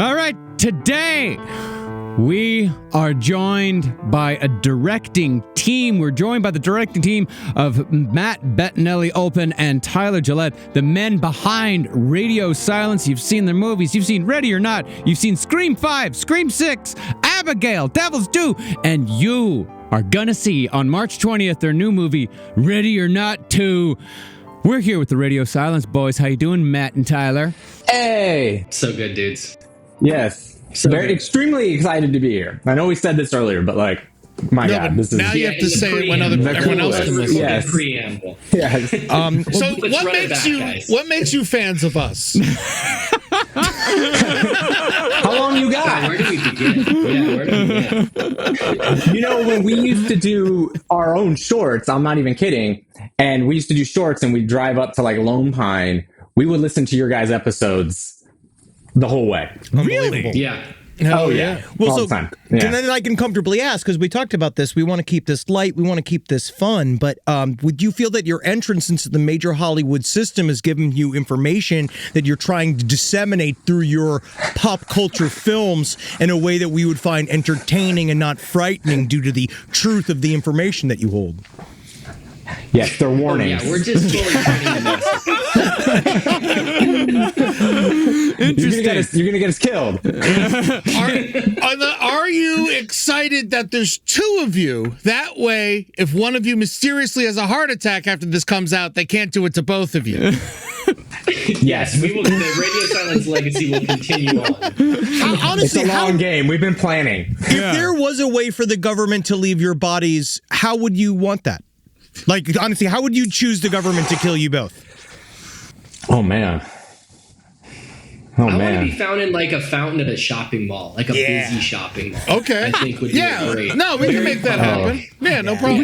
All right, today we are joined by a directing team. We're joined by the directing team of Matt Bettinelli-Olpin and Tyler Gillett, the men behind Radio Silence. You've seen their movies. You've seen Ready or Not. You've seen Scream 5, Scream 6, Abigail, Devil's Due, and you are gonna see on March 20th their new movie, Ready or Not 2. We're here with the Radio Silence boys. How you doing, Matt and Tyler? Hey! So good, dudes. Yes. So Very extremely excited to be here. I know we said this earlier, but like, my God, this is... Now you have to say it when everyone else can listen. Yes. Preamble. Yes. So what makes you fans of us? How long you got? Where do we begin? Yeah, where do we begin? You know, when we used to do our own shorts, I'm not even kidding, and we used to do shorts and we'd drive up to like Lone Pine, we would listen to your guys' episodes the whole way. Really? Yeah. Oh, yeah. Well, all so the time. Yeah. and then I can comfortably ask, because we talked about this, we want to keep this light, we want to keep this fun, but would you feel that your entrance into the major Hollywood system has given you information that you're trying to disseminate through your pop culture films in a way that we would find entertaining and not frightening due to the truth of the information that you hold? Yes, they're warnings. Yeah, we're just fully training the message. You're gonna get us killed. Are you excited that there's two of you? That way, if one of you mysteriously has a heart attack after this comes out, they can't do it to both of you. Yes, we will. The Radio Silence legacy will continue on. Honestly, It's a long game. We've been planning. if there was a way for the government to leave your bodies, how would you want that? Like, honestly, how would you choose the government to kill you both? Oh, man. I want to be found in like a fountain at a shopping mall, like a busy shopping mall. Okay. I think would be great. No, we can make that happen. Yeah, no problem.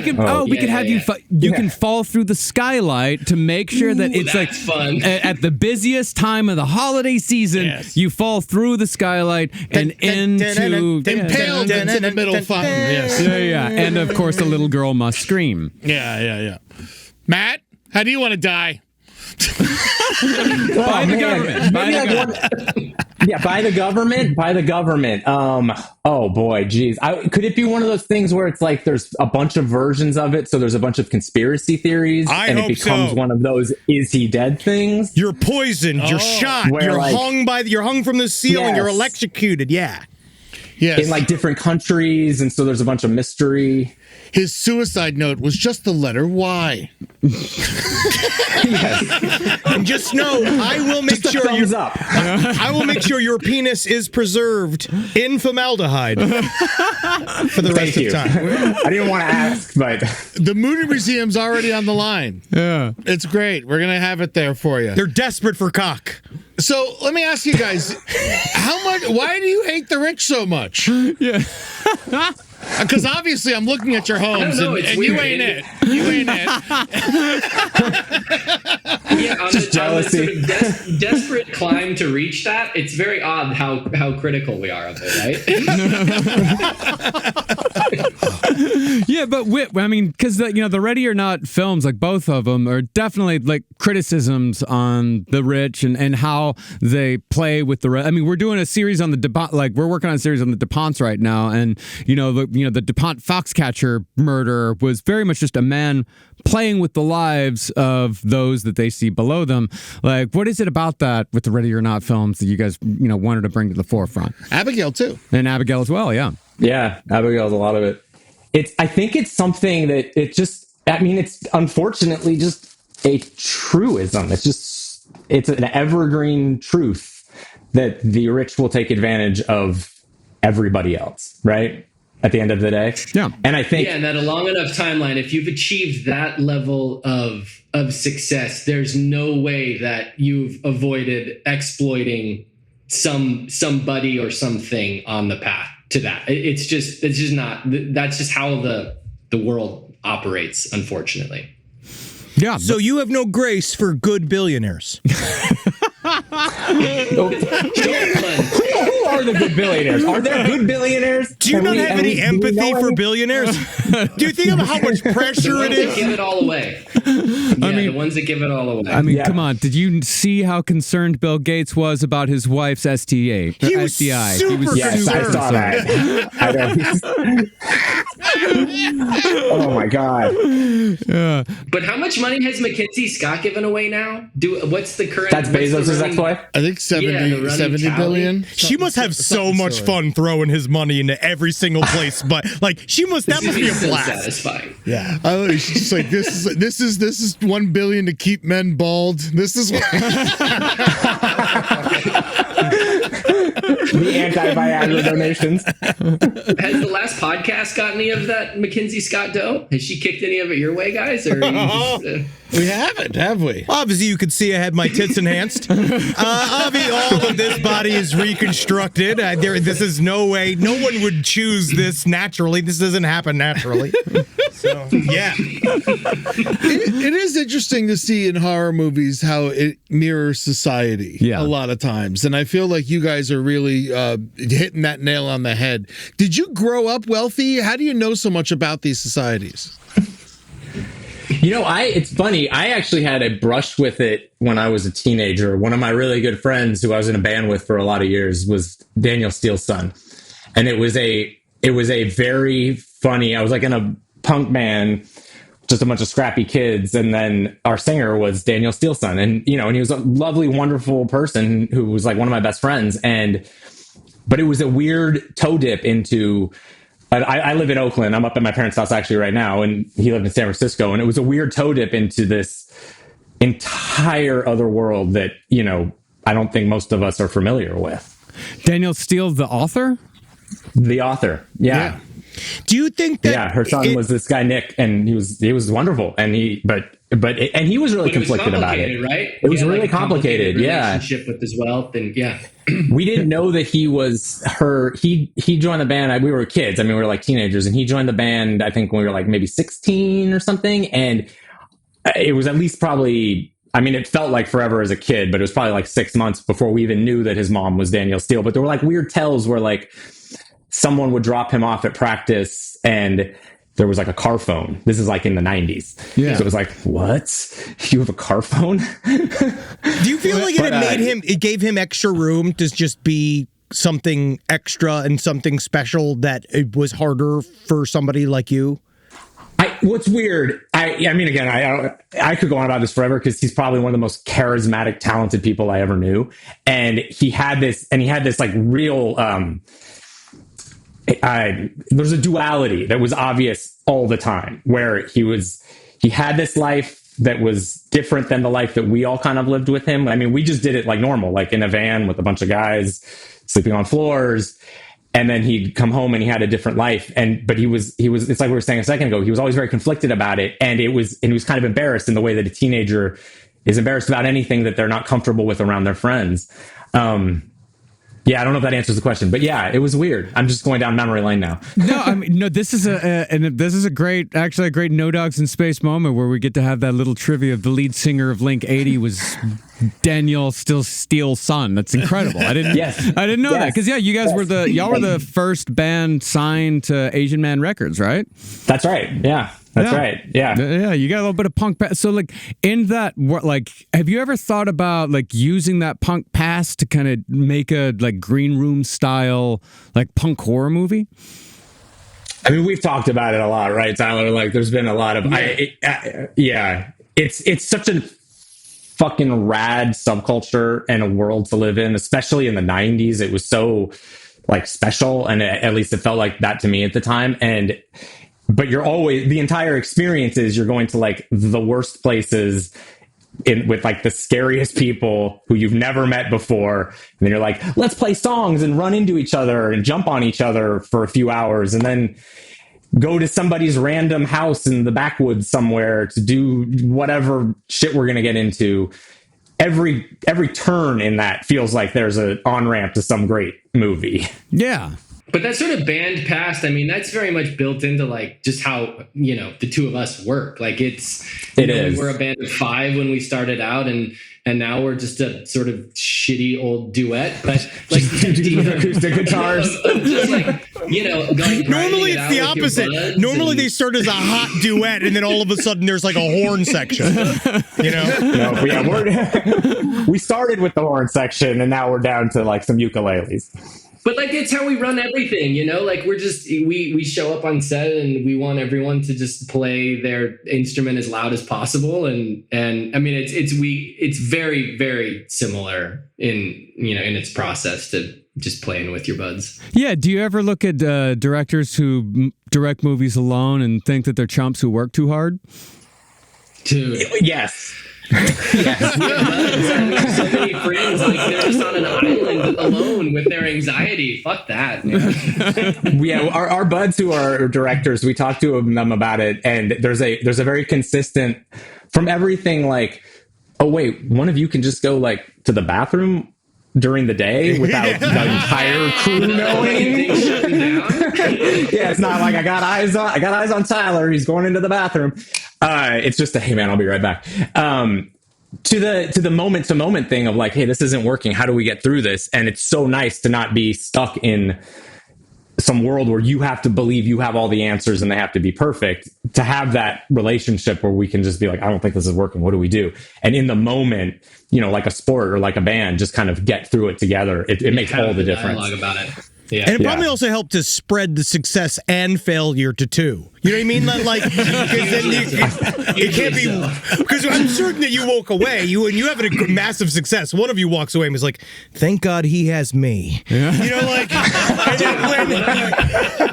We can have you. You can fall through the skylight to make sure that it's like fun. At the busiest time of the holiday season. Yes. You fall through the skylight and into Impaled into the middle fountain. Yes. yeah, and of course the little girl must scream. Yeah. Matt, how do you want to die? By the government. By the government. Oh boy, geez. Could it be one of those things where it's like there's a bunch of versions of it, so there's a bunch of conspiracy theories, and it becomes one of those "is he dead" things? You're poisoned. You're shot. You're hung from the ceiling. Yes. You're electrocuted. Yeah. Yes. In like different countries, and so there's a bunch of mystery. His suicide note was just the letter Y. Yes. And just know, I will make Just a thumbs up. I will make sure your penis is preserved in formaldehyde for the rest of time. I didn't want to ask, but The Moody Museum's already on the line. Yeah. It's great. We're going to have it there for you. They're desperate for cock. So let me ask you guys, why do you hate the rich so much? Yeah. Because obviously I'm looking at your homes know, and it's you weird. ain't it. You ain't it. Yeah, on Just jealousy. On the sort of desperate climb to reach that, it's very odd how critical we are of it, right? Yeah, but because the Ready or Not films, like both of them, are definitely like criticisms on the rich and how they play with the. We're doing a series on the DuPont, we're working on a series on the DuPonts right now, and the DuPont Foxcatcher murder was very much just a man playing with the lives of those that they see below them. Like, what is it about that with the Ready or Not films that you guys wanted to bring to the forefront? Abigail too. And Abigail as well, yeah. yeah, Abigail's a lot of it. I think it's something that it's unfortunately just a truism. It's an evergreen truth that the rich will take advantage of everybody else, right? At the end of the day. Yeah. And I think... Yeah, and that a long enough timeline, if you've achieved that level of success, there's no way that you've avoided exploiting somebody or something on the path to that. It's just not, that's just how the world operates, unfortunately. Yeah. So you have no grace for good billionaires. Who are the good billionaires? Are there good billionaires? Do you not have any empathy for billionaires? Do you think of how much pressure it is? Give it all away. Yeah, the ones that give it all away. I mean, come on. Did you see how concerned Bill Gates was about his wife's STA? He was STI? super Yes, I saw that. Oh my God. But how much money has Mackenzie Scott given away now? What's the current? That's Bezos' ex-wife? I think 70 billion. She must have so much fun throwing his money into every single place, but like that must be a so blast. satisfying. Yeah, she's just like this is 1 billion to keep men bald. This is what The anti-Viagra donations. Has the last podcast got any of that Mackenzie Scott dough? Has she kicked any of it your way, guys? Or are you just, we haven't, have we? Obviously, you could see I had my tits enhanced. Obviously, all of this body is reconstructed. This is no way. No one would choose this naturally. This doesn't happen naturally. So, yeah. It is interesting to see in horror movies how it mirrors society a lot of times. And I feel like you guys are really hitting that nail on the head. Did you grow up wealthy? How do you know so much about these societies? You know, it's funny. I actually had a brush with it when I was a teenager. One of my really good friends who I was in a band with for a lot of years was Daniel Steele's son. And it was a very funny, I was like in a punk band, just a bunch of scrappy kids. And then our singer was Daniel Steele's son. And, you know, and he was a lovely, wonderful person who was like one of my best friends. But it was a weird toe dip into, I live in Oakland. I'm up at my parents' house actually right now. And he lived in San Francisco. And it was a weird toe dip into this entire other world that, you know, I don't think most of us are familiar with. Daniel Steele, the author? The author. Yeah. Do you think that? Yeah, her son was this guy Nick, and he was wonderful, and he was really conflicted about it. Right? It was really complicated. Yeah, relationship with his wealth, and we didn't know that he was her. He joined the band. We were kids. I mean, we were like teenagers, and he joined the band. I think when we were like maybe 16 or something, and it was at least probably. I mean, it felt like forever as a kid, but it was probably like 6 months before we even knew that his mom was Danielle Steele. But there were like weird tells where like someone would drop him off at practice and there was like a car phone. This is like in the 90s. Yeah. So it was like, what? You have a car phone? Do you feel like it gave him extra room to just be something extra and something special that it was harder for somebody like you? What's weird, I mean, again, I could go on about this forever because he's probably one of the most charismatic, talented people I ever knew. And he had this like real, there's a duality that was obvious all the time where he had this life that was different than the life that we all kind of lived with him. I mean, we just did it like normal, like in a van with a bunch of guys sleeping on floors. And then he'd come home and he had a different life. But he was, it's like we were saying a second ago, he was always very conflicted about it. And he was kind of embarrassed in the way that a teenager is embarrassed about anything that they're not comfortable with around their friends. Yeah, I don't know if that answers the question, but yeah, it was weird. I'm just going down memory lane now. No, I mean, no. This is a great No Dogs in Space moment where we get to have that little trivia of the lead singer of Blink 80 was Daniel Steele's son. That's incredible. I didn't know that because you guys were the first band signed to Asian Man Records, right? That's right. Yeah. That's right. Yeah. Yeah. You got a little bit of punk past. So like in that, have you ever thought about like using that punk past to kind of make a like green room style, like punk horror movie? I mean, we've talked about it a lot, right, Tyler? Like there's been a lot of, it's such a fucking rad subculture and a world to live in, especially in the 90s. It was so like special. And at least it felt like that to me at the time. But you're always, the entire experience is you're going to like the worst places with like the scariest people who you've never met before. And then you're like, let's play songs and run into each other and jump on each other for a few hours. And then go to somebody's random house in the backwoods somewhere to do whatever shit we're going to get into. Every turn in that feels like there's an on-ramp to some great movie. Yeah. But that sort of band past, I mean, that's very much built into like just how, the two of us work. Like we were a band of 5 when we started out, and and now we're just a sort of shitty old duet, but like acoustic guitars. Just like, Normally it's the opposite. Normally they start as a hot duet, and then all of a sudden there's like a horn section. No, but yeah, we started with the horn section, and now we're down to like some ukuleles. But like, it's how we run everything, like we're just, we show up on set and we want everyone to just play their instrument as loud as possible. And I mean, it's very, very similar in its process to just playing with your buds. Yeah. Do you ever look at directors who direct movies alone and think that they're chumps who work too hard? Yes. Yes. I mean, so many friends, like they're just on an island alone with their anxiety. Fuck that, man. Yeah, our buds who are directors, we talk to them about it, and there's a very consistent from everything. Like, oh wait, one of you can just go like to the bathroom during the day without the entire crew knowing. Yeah, it's not like I got eyes on Tyler. He's going into the bathroom. It's just hey man, I'll be right back. To the moment to moment thing of like, hey, this isn't working. How do we get through this? And it's so nice to not be stuck in some world where you have to believe you have all the answers and they have to be perfect. To have that relationship where we can just be like, I don't think this is working. What do we do? And in the moment, like a sport or like a band, just kind of get through it together. It makes all the difference. Dialogue about it. Yeah. And it probably also helped to spread the success and failure to two. You know what I mean? Like, because then it can't be. Because I'm certain that you walk away, and you have a massive success. One of you walks away and is like, "Thank God he has me." Yeah.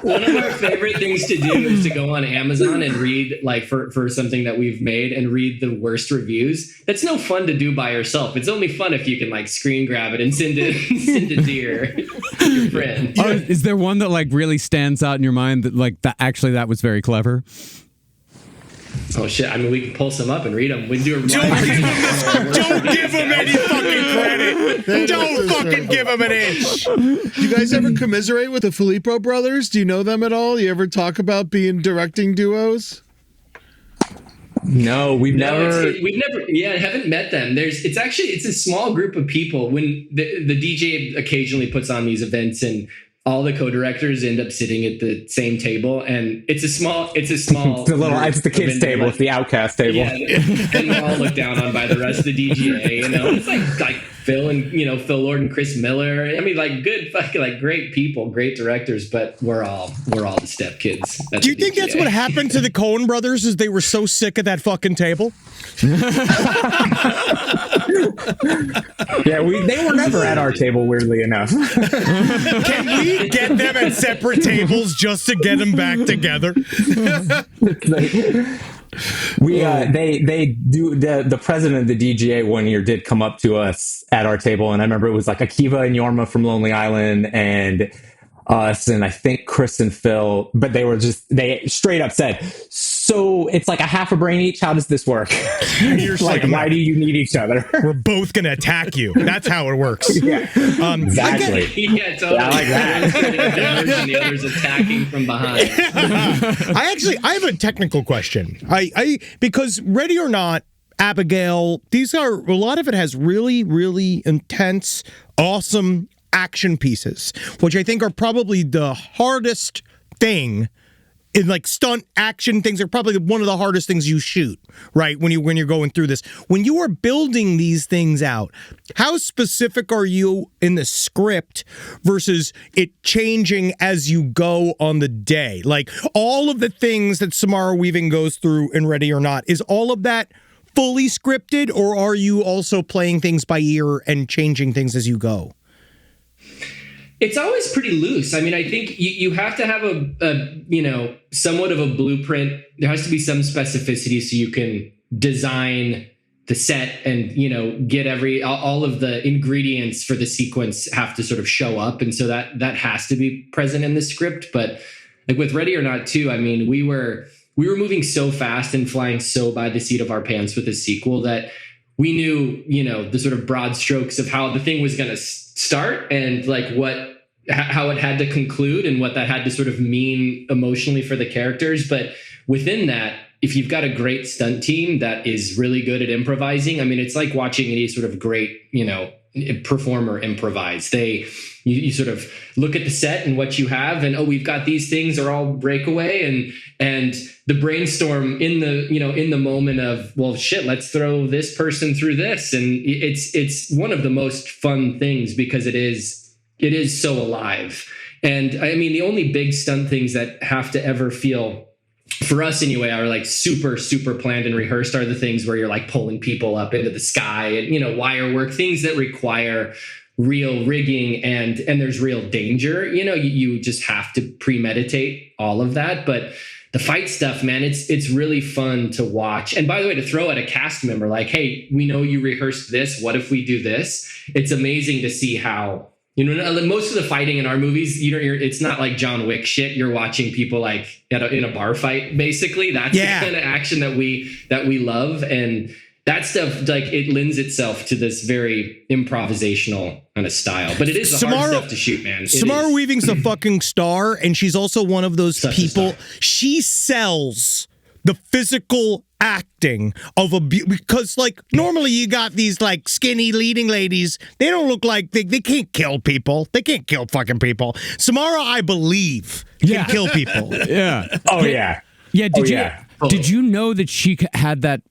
One of our favorite things to do is to go on Amazon and read, like, for something that we've made, and read the worst reviews. That's no fun to do by yourself. It's only fun if you can like screen grab it and send it to your friend. Oh, is there one that like really stands out in your mind that like that was very clever? Oh shit! I mean, we can pull some up and read them. We can do a Don't give him any fucking credit. Don't fucking give him an inch. Do you guys ever commiserate with the Filippo brothers? Do you know them at all? You ever talk about being directing duos? No, we've never. Yeah, haven't met them. It's a small group of people. When the DJ occasionally puts on these events, and all the co-directors end up sitting at the same table, and it's a small. It's the kids' table. It's the outcast table. Yeah, and we're all looked down on by the rest of the DGA. It's like Phil and Phil Lord and Chris Miller. I mean, like good fucking like great people, great directors, but we're all the step kids. Do you think that's what happened to the Coen brothers? Is they were so sick of that fucking table? Yeah, they were never at our table, weirdly enough. Can we get them at separate tables just to get them back together? They do the president of the DGA one year did come up to us at our table, and I remember it was like Akiva and Yorma from Lonely Island and us, and I think Chris and Phil, but they straight up said, so it's like a half a brain each. How does this work? You're like, why do you need each other? We're both going to attack you. That's how it works. Yeah, exactly. Yeah, totally. I like that. And the others attacking from behind. I have a technical question. Because Ready or Not, Abigail, a lot of it has really, really intense, awesome action pieces, which I think are probably the hardest thing in like stunt action things are probably one of the hardest things you shoot, right? When you're going through this, when you are building these things out, how specific are you in the script versus it changing as you go on the day? Like all of the things that Samara Weaving goes through in Ready or Not, is all of that fully scripted, or are you also playing things by ear and changing things as you go? It's always pretty loose. I mean, I think you have to have a somewhat of a blueprint. There has to be some specificity so you can design the set and, get all of the ingredients for the sequence have to sort of show up. And so that has to be present in the script. But like with Ready or Not 2, I mean, we were moving so fast and flying so by the seat of our pants with the sequel that we knew, the sort of broad strokes of how the thing was going to start and like how it had to conclude and what that had to sort of mean emotionally for the characters. But within that, if you've got a great stunt team that is really good at improvising, I mean, it's like watching any sort of great, performer improvise. You sort of look at the set and what you have, and we've got these things are all breakaway, and the brainstorm in the moment of, well, shit, let's throw this person through this, and it's one of the most fun things because it is so alive. And I mean, the only big stunt things that have to ever feel, for us anyway, are like super, super planned and rehearsed, are the things where you're like pulling people up into the sky and, wire work, things that require real rigging and there's real danger. You just have to premeditate all of that. But the fight stuff, man, it's really fun to watch. And by the way, to throw at a cast member like, hey, we know you rehearsed this. What if we do this? It's amazing to see how, most of the fighting in our movies, it's not like John Wick shit. You're watching people like in a bar fight, basically. That's the kind of action that we love. And that stuff, like, it lends itself to this very improvisational kind of style. But it is the hard stuff to shoot, man. Samara Weaving's a fucking star, and she's also one of those people. She sells the physical acting of because like normally you got these like skinny leading ladies, they don't look like they can't kill people, they can't kill fucking people. Samara, I believe, can kill people. Did you know that she had that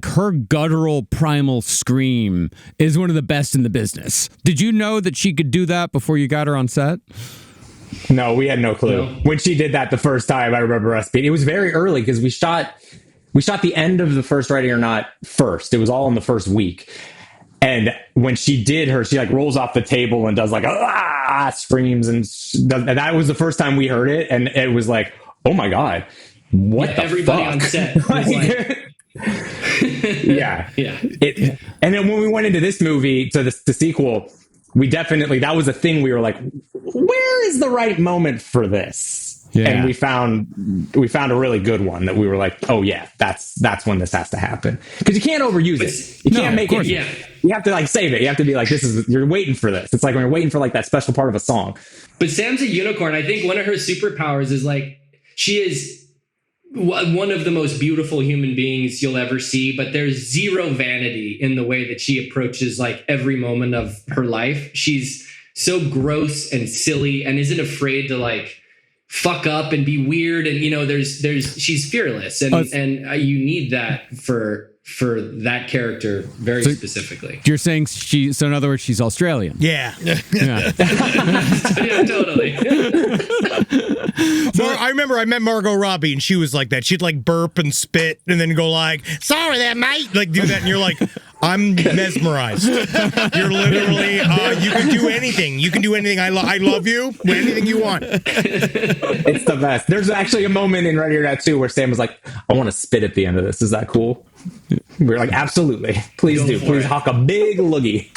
her guttural primal scream is one of the best in the business? Did you know that she could do that before you got her on set? No, we had no clue. When she did that the first time, I remember us being, it was very early because we shot the end of the first Ready or Not first. It was all in the first week. And when she did she like rolls off the table and does like, screams. And that was the first time we heard it. And it was like, oh my God, what the everybody fuck? On set was like... Yeah. And then when we went into this movie, to the sequel, we definitely, that was a thing. We were like, where is the right moment for this? Yeah. And we found a really good one that we were like, oh yeah, that's when this has to happen. Because you can't overuse it. You can't make it. Yeah. You have to like save it. You have to be like, you're waiting for this. It's like when you're waiting for like that special part of a song. But Sam's a unicorn. I think one of her superpowers is like, she is one of the most beautiful human beings you'll ever see, but there's zero vanity in the way that she approaches like every moment of her life. She's so gross and silly and isn't afraid to like fuck up and be weird. And, she's fearless and you need that for that character very specifically. You're saying so in other words, she's Australian. Yeah. Yeah, totally. I remember I met Margot Robbie and she was like that. She'd like burp and spit and then go like, sorry there, mate. Like do that. And you're like, I'm mesmerized. You're literally, you can do anything. You can do anything. I love you. Anything you want. It's the best. There's actually a moment in Ready or Not 2 where Sam was like, I want to spit at the end of this. Is that cool? We were like, absolutely. Please do. Please hawk a big loogie.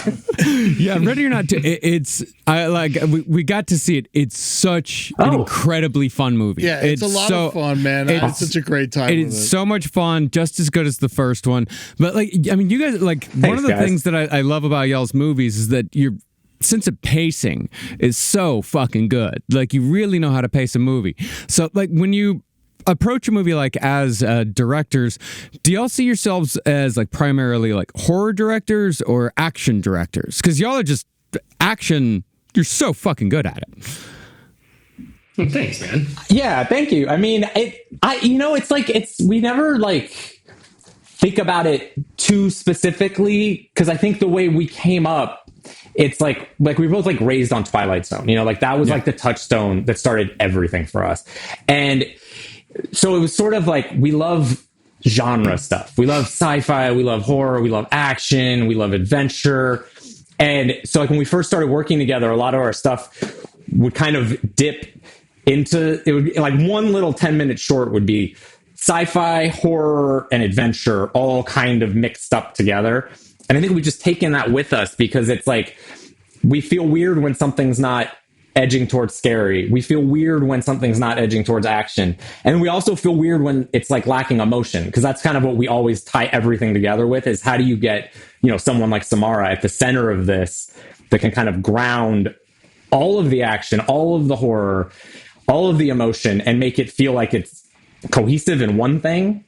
Yeah, Ready or Not 2. We got to see it. It's such an incredibly fun movie. Yeah, it's a lot of fun, man. I had such a great time. It's so much fun, just as good as the first one. But like, I mean, you guys like one of the things that I love about y'all's movies is that your sense of pacing is so fucking good. Like, you really know how to pace a movie. So like when you approach a movie like as directors, do y'all see yourselves as like primarily like horror directors or action directors? Because y'all are just action. You're so fucking good at it. Well, thanks, man. Yeah, thank you. I mean, we never like think about it too specifically because I think the way we came up, it's like we were both like raised on Twilight Zone. Like that was like the touchstone that started everything for us. And so it was sort of like we love genre stuff. We love sci-fi, we love horror, we love action, we love adventure. And so like when we first started working together, a lot of our stuff would kind of dip into, it would be like one little 10-minute short would be sci-fi, horror, and adventure all kind of mixed up together. And I think we've just taken that with us because it's like we feel weird when something's not edging towards scary. We feel weird when something's not edging towards action. And we also feel weird when it's like lacking emotion, because that's kind of what we always tie everything together with, is how do you get, someone like Samara at the center of this that can kind of ground all of the action, all of the horror, all of the emotion, and make it feel like it's cohesive in one thing.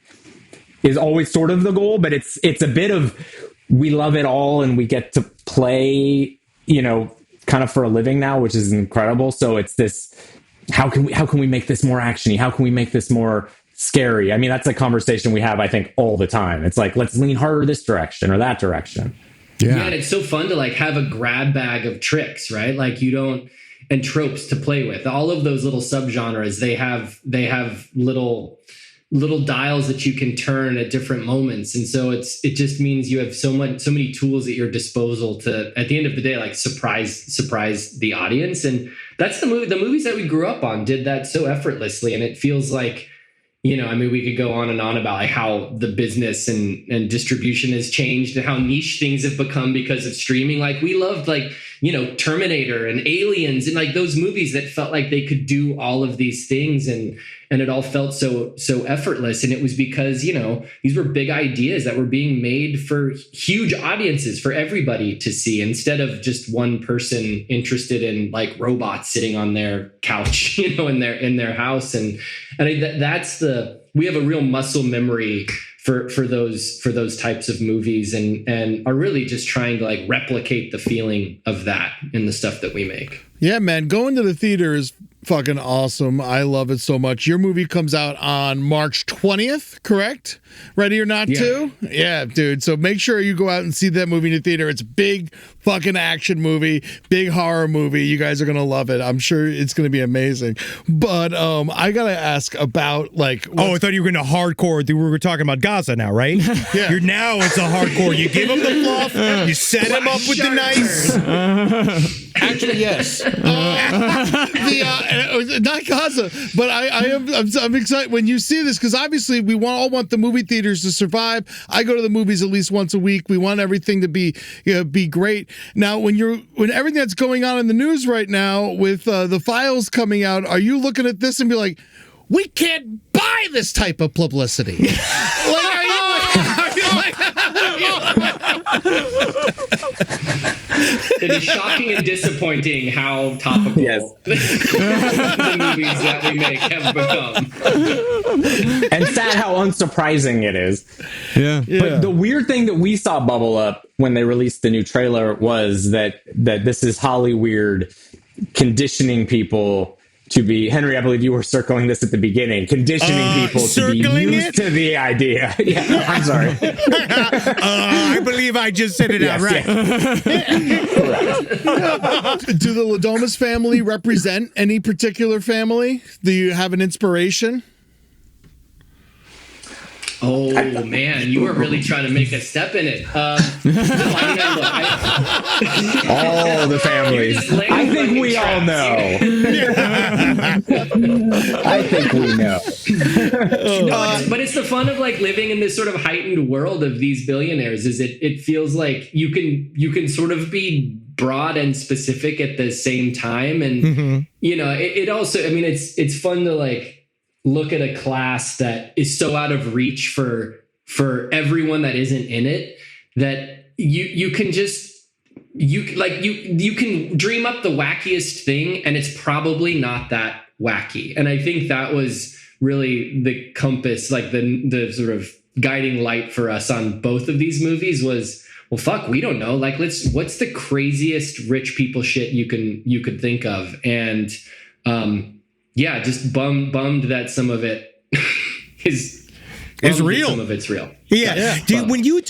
is always sort of the goal, but it's a bit of, we love it all and we get to play, kind of for a living now, which is incredible. So it's this, how can we make this more actiony? How can we make this more scary? I mean, that's a conversation we have, I think, all the time. It's like, let's lean harder this direction or that direction. Yeah, and it's so fun to like have a grab bag of tricks, right? Like and tropes to play with. All of those little subgenres, they have little dials that you can turn at different moments. And so it just means you have so many tools at your disposal to, at the end of the day, like surprise the audience. And that's the movies that we grew up on did that so effortlessly. And it feels like, we could go on and on about like how the business and distribution has changed and how niche things have become because of streaming. Like we loved Terminator and Aliens and like those movies that felt like they could do all of these things and it all felt so effortless. And it was because, these were big ideas that were being made for huge audiences for everybody to see instead of just one person interested in like robots sitting on their couch, in their house. And I think we have a real muscle memory for those types of movies and are really just trying to like replicate the feeling of that in the stuff that we make. Yeah, man, going to the theater is fucking awesome. I love it so much. Your movie comes out on March 20th, correct? Ready or Not to? Yeah, dude. So make sure you go out and see that movie in the theater. It's a big fucking action movie, big horror movie. You guys are going to love it. I'm sure it's going to be amazing. But I got to ask about like... I thought you were going to hardcore. We were talking about Gaza now, right? Yeah. Now it's a hardcore. You give him the fluff. You set him up with the knife. Actually, yes. Not Gaza, but I'm excited when you see this because obviously we all want the movie theaters to survive. I go to the movies at least once a week. We want everything to be great. Now, when everything that's going on in the news right now with the files coming out, are you looking at this and be like, we can't buy this type of publicity? It is shocking and disappointing how topical the movies that we make have become. And sad how unsurprising it is. Yeah. But the weird thing that we saw bubble up when they released the new trailer was that this is Hollyweird conditioning people to be, Henry, I believe you were circling this at the beginning, conditioning people to be used to the idea. Yeah, I'm sorry. I believe I just said it out right. Do the Ladomas family represent any particular family? Do you have an inspiration? Oh, man, you were really trying to make a step in it. All the families. I think we all know. I think we know. But it's the fun of like living in this sort of heightened world of these billionaires is it feels like you can sort of be broad and specific at the same time. And, it also, it's fun to like, look at a class that is so out of reach for everyone that isn't in it that you can dream up the wackiest thing and it's probably not that wacky. And I think that was really the compass, like the sort of guiding light for us on both of these movies was, well, fuck, we don't know. Like, what's the craziest rich people shit you could think of? And, just bummed that some of it is real. Some of it's real. Yeah. Dude, when you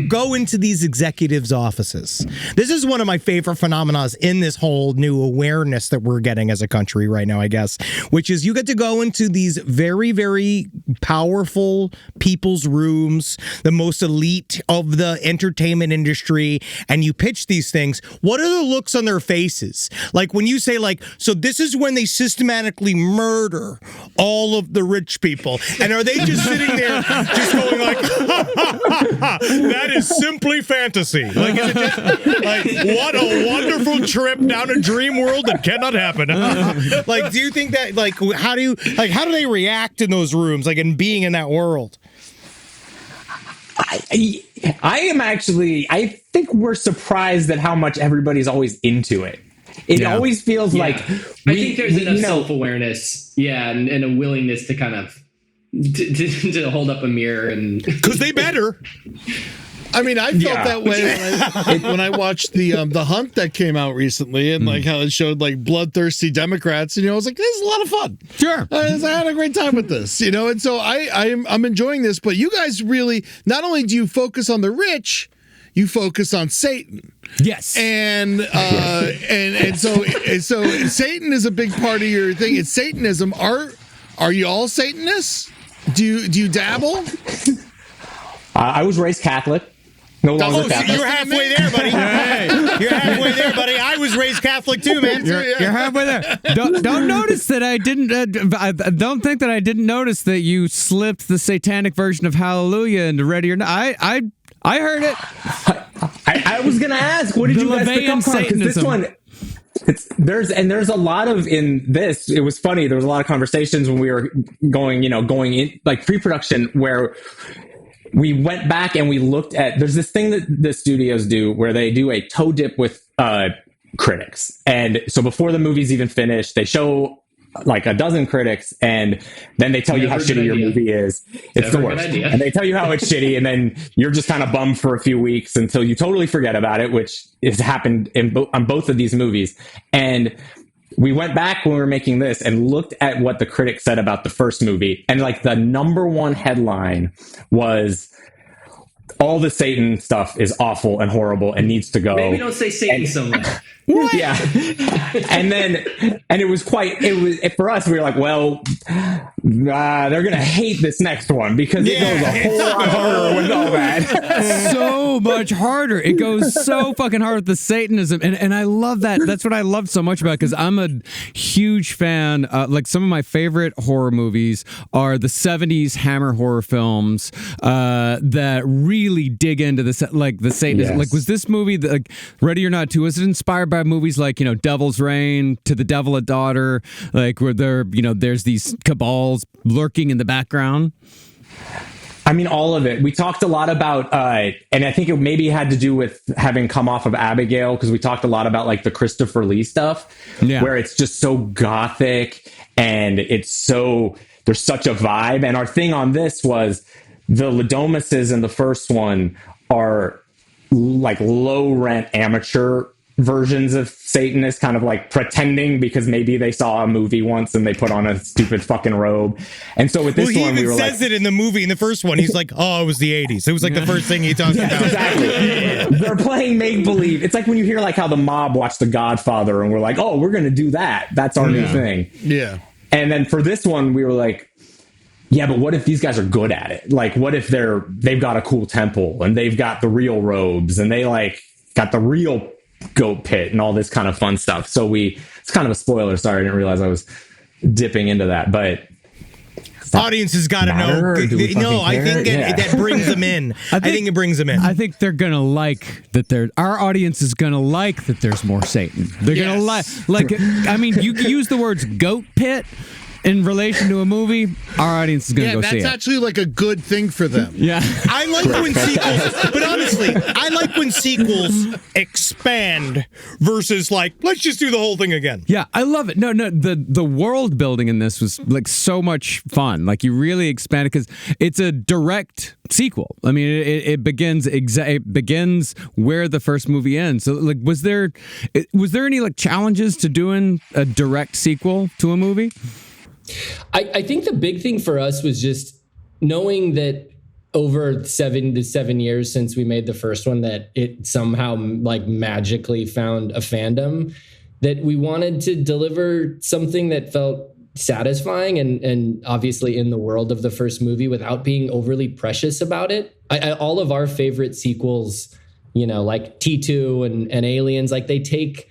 go into these executives' offices, this is one of my favorite phenomena in this whole new awareness that we're getting as a country right now, I guess, which is you get to go into these very, very powerful people's rooms, the most elite of the entertainment industry, and you pitch these things. What are the looks on their faces? Like when you say like, so this is when they systematically murder all of the rich people. And are they just sitting there just going like, that is simply fantasy. Like, is it just, like, what a wonderful trip down a dream world that cannot happen. Like, do you think that, like, how do they react in those rooms, like, in being in that world? I think we're surprised at how much everybody's always into it. It always feels like I think there's enough self-awareness, and a willingness to kind of to hold up a mirror and because they better. I mean, I felt that way when I watched the Hunt that came out recently, and like how it showed like bloodthirsty Democrats, and I was like, this is a lot of fun. Sure, I had a great time with this, and so I'm enjoying this. But you guys really, not only do you focus on the rich, you focus on Satan. Yes, and so Satan is a big part of your thing. It's Satanism. Are you all Satanists? Do you dabble? I was raised Catholic. No longer Catholic. You're halfway there, buddy. You're halfway there, buddy. I was raised Catholic too, man. You're halfway there. Don't notice that I didn't. I don't think that I didn't notice that you slipped the satanic version of Hallelujah into Ready or Not. I heard it. I was gonna ask, what did you guys pick up on? Because this one, there's a lot of in this. It was funny. There was a lot of conversations when we were going in like pre-production where we went back and we looked at. There's this thing that the studios do where they do a toe dip with critics, and so before the movie's even finished, they show like a dozen critics, and then they tell you how shitty your movie is. It's the worst. And they tell you how it's shitty, and then you're just kind of bummed for a few weeks until you totally forget about it, which has happened on both of these movies. And we went back when we were making this and looked at what the critics said about the first movie, and like the number one headline was, all the Satan stuff is awful and horrible and needs to go. Maybe don't say Satan so much. What? Yeah. And it was for us, we were like, well, they're going to hate this next one because it goes a whole lot harder with all that. So much harder. It goes so fucking hard with the Satanism. And I love that. That's what I love so much about it, because I'm a huge fan. Like some of my favorite horror movies are the 70s Hammer horror films that really dig into the Satanism. Yes. Like, was this movie, like Ready or Not 2, was it inspired by movies like, Devil's Reign, To the Devil a Daughter, like where there's these cabals lurking in the background? I mean, all of it. We talked a lot about, and I think it maybe had to do with having come off of Abigail, because we talked a lot about like the Christopher Lee stuff, where it's just so gothic and there's such a vibe. And our thing on this was the Ladomises in the first one are like low rent amateur versions of Satanists, kind of like pretending because maybe they saw a movie once and they put on a stupid fucking robe. And so with this one, we were like, he says it in the movie in the first one. He's like, oh, it was the 80s. It was like the first thing he talks about. Exactly. They're playing make believe. It's like when you hear like how the mob watched The Godfather and we're like, oh, we're going to do that. That's our new thing. Yeah. And then for this one, we were like, yeah, but what if these guys are good at it? Like, what if they've got a cool temple and they've got the real robes and they like got the real goat pit and all this kind of fun stuff. So it's kind of a spoiler. Sorry, I didn't realize I was dipping into that, but audience has got to know. No, I think that brings them in. I think it brings them in. I think they're gonna like that. Our audience is gonna like that. There's more Satan. They're gonna like. I mean, you use the words goat pit in relation to a movie, our audience is going to go see it. That's actually like a good thing for them. Yeah. I like when sequels, but honestly, I like when sequels expand versus like, let's just do the whole thing again. Yeah, I love it. No, the world building in this was like so much fun. Like you really expanded because it's a direct sequel. I mean, it begins where the first movie ends. So like, was there any like challenges to doing a direct sequel to a movie? I think the big thing for us was just knowing that over 7 years since we made the first one, that it somehow like magically found a fandom, that we wanted to deliver something that felt satisfying and obviously in the world of the first movie without being overly precious about it. All of our favorite sequels, like T2 and Aliens, like they take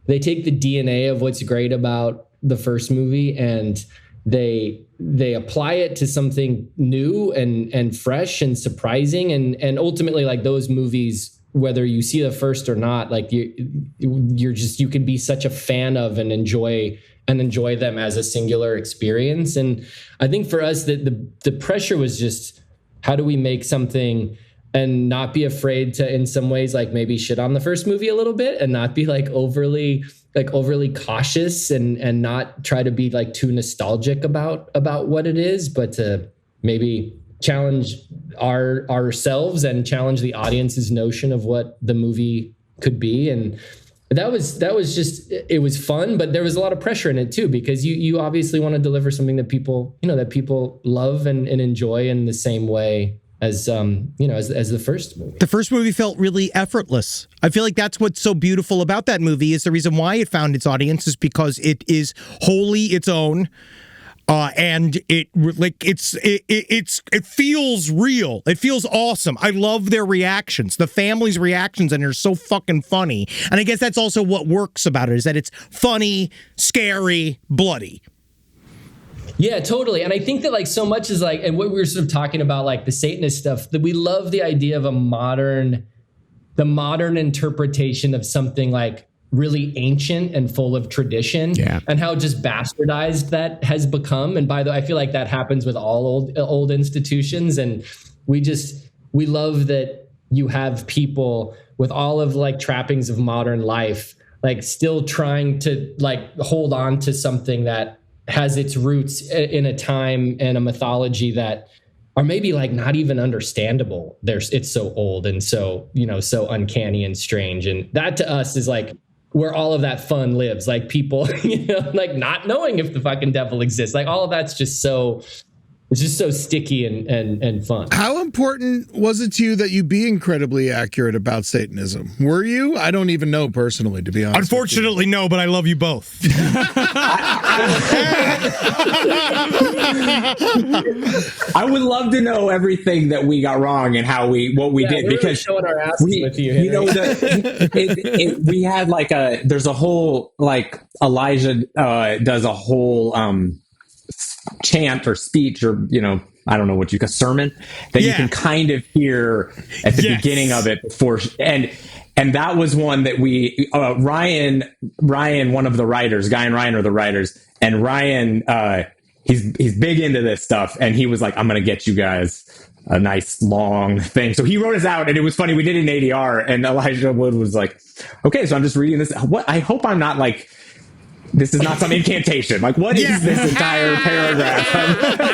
the DNA of what's great about the first movie and they apply it to something new and fresh and surprising and ultimately like those movies, whether you see the first or not, like you can be such a fan of and enjoy them as a singular experience. And I think for us that the pressure was just, how do we make something and not be afraid to in some ways like maybe shit on the first movie a little bit and not be like overly cautious and not try to be like too nostalgic about what it is, but to maybe challenge ourselves and challenge the audience's notion of what the movie could be. And that was just, it was fun, but there was a lot of pressure in it too, because you obviously want to deliver something that people love and enjoy in the same way as as the first movie. The first movie felt really effortless. I feel like that's what's so beautiful about that movie, is the reason why it found its audience is because it is wholly its own. And it feels real. It feels awesome. I love their reactions, the family's reactions, and they're so fucking funny. And I guess that's also what works about it, is that it's funny, scary, bloody. Yeah, totally. And I think that like so much is like, and what we were sort of talking about, like the Satanist stuff, that we love the idea of the modern interpretation of something like really ancient and full of tradition, and how just bastardized that has become. And by the way, I feel like that happens with all old institutions. And we love that you have people with all of like trappings of modern life, like still trying to like hold on to something that has its roots in a time and a mythology that are maybe like not even understandable. It's so old and so, so uncanny and strange. And that to us is like where all of that fun lives, like people, like not knowing if the fucking devil exists, like all of that's just so, it's just so sticky and fun. How important was it to you that you be incredibly accurate about Satanism? Were you? I don't even know personally, to be honest. Unfortunately, no, but I love you both. I would love to know everything that we got wrong and what we did, because really showing our asses with you, Henry. We had like there's a whole, like Elijah does a whole chant or speech, or I don't know what a sermon that you can kind of hear at the beginning of it before, and that was one that we Ryan, one of the writers, Guy and Ryan are the writers, and Ryan he's big into this stuff, and he was like, I'm gonna get you guys a nice long thing. So he wrote us out, and it was funny. We did it in ADR, and Elijah Wood was like, okay, so I'm just reading this. What, I hope I'm not like, this is not some incantation. Like, what is this entire paragraph?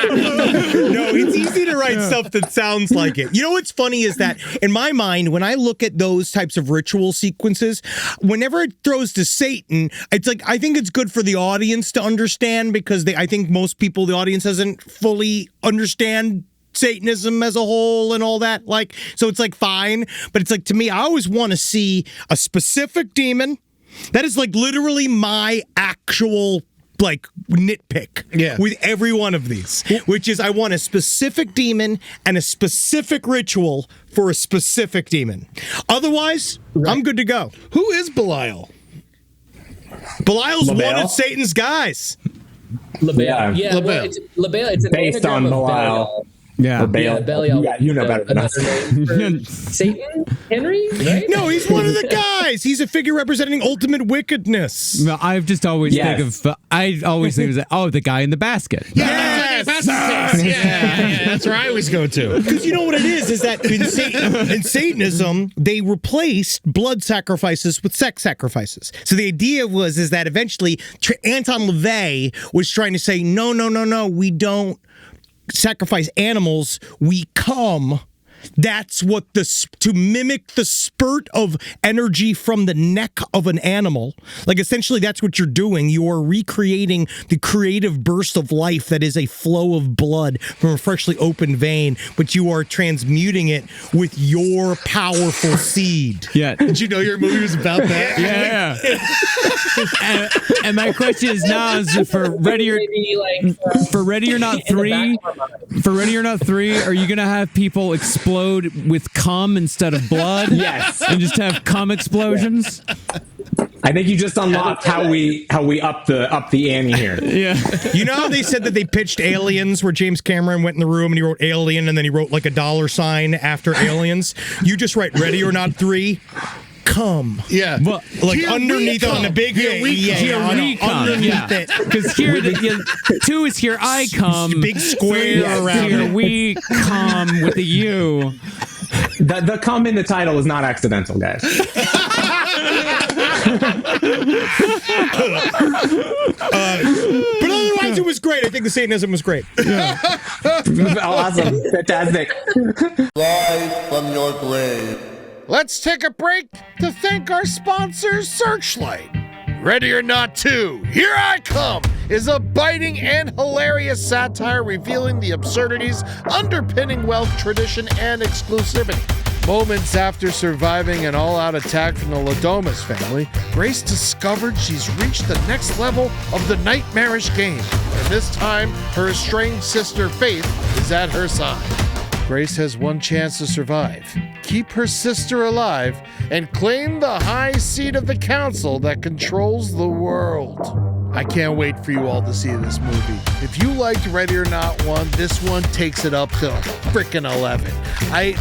No, it's easy to write stuff that sounds like it. You know what's funny is that in my mind, when I look at those types of ritual sequences, whenever it throws to Satan, it's like, I think it's good for the audience to understand, because I think most people, the audience doesn't fully understand Satanism as a whole and all that. Like, so it's like fine, but it's like, to me, I always want to see a specific demon. That is like literally my actual like nitpick with every one of these, which is I want a specific demon and a specific ritual for a specific demon. Otherwise, I'm good to go. Who is Belial? Belial's one of Satan's guys. Labale. Yeah, well, it's Labale. It's based on Belial. Yeah, Belial. You know better than us. Satan? Henry? Right? No, he's one of the guys. He's a figure representing ultimate wickedness. No, I've just always think of the guy in the basket. Yes! Yeah, that's where I always go to. Because you know what it is that in Satanism, they replaced blood sacrifices with sex sacrifices. So the idea is that eventually Anton LaVey was trying to say, no, we don't sacrifice animals, we come. That's what to mimic the spurt of energy from the neck of an animal. Like, essentially, that's what you're doing. You are recreating the creative burst of life that is a flow of blood from a freshly opened vein, but you are transmuting it with your powerful seed. Yeah. Did you know your movie was about that? Yeah. And my question is now is for Ready or Not 3. For Ready or Not 3, are you going to have people explode with cum instead of blood? Yes. And just have cum explosions? I think you just unlocked how we up the ante here. Yeah. You know how they said that they pitched Aliens, where James Cameron went in the room and he wrote Alien and then he wrote like a $sign after Aliens? You just write Ready or Not 3. Come. Yeah. But like here underneath on the big underneath it. Because here 2 is here I come. Big square around here it. We come with a U. The cum in the title is not accidental, guys. But otherwise, it was great. great. I think the Satanism was great. Awesome. Fantastic. Rise from your grave. Let's take a break to thank our sponsor, Searchlight. Ready or Not 2, Here I Come, is a biting and hilarious satire revealing the absurdities underpinning wealth, tradition, and exclusivity. Moments after surviving an all-out attack from the Ladomas family, Grace discovered she's reached the next level of the nightmarish game. And this time, her estranged sister Faith is at her side. Grace has one chance to survive, keep her sister alive, and claim the high seat of the council that controls the world. I can't wait for you all to see this movie. If you liked Ready or Not 1, this one takes it up to frickin' 11.